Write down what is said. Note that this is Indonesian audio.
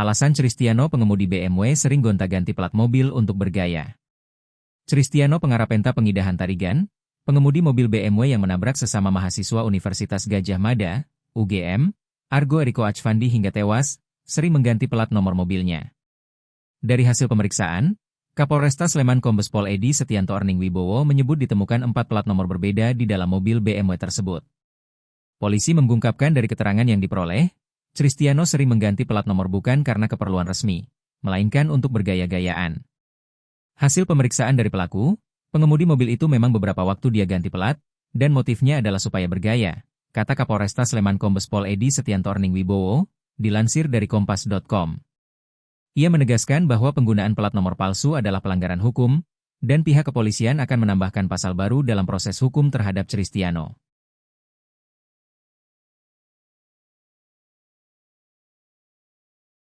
Alasan Cristiano pengemudi BMW sering gonta-ganti plat mobil untuk bergaya. Cristiano Pengarapenta Pengidahan Tarigan, pengemudi mobil BMW yang menabrak sesama mahasiswa Universitas Gadjah Mada, UGM, Argo Eriko Achvandi hingga tewas, sering mengganti plat nomor mobilnya. Dari hasil pemeriksaan, Kapolresta Sleman Kombes Pol Edi Setianto Erning Wibowo menyebut ditemukan 4 plat nomor berbeda di dalam mobil BMW tersebut. Polisi mengungkapkan dari keterangan yang diperoleh, Cristiano sering mengganti plat nomor bukan karena keperluan resmi, melainkan untuk bergaya-gayaan. Hasil pemeriksaan dari pelaku, pengemudi mobil itu memang beberapa waktu dia ganti plat, dan motifnya adalah supaya bergaya, kata Kapolresta Sleman Kombes Pol Edi Setianto Erning Wibowo, dilansir dari Kompas.com. Ia menegaskan bahwa penggunaan plat nomor palsu adalah pelanggaran hukum, dan pihak kepolisian akan menambahkan pasal baru dalam proses hukum terhadap Cristiano.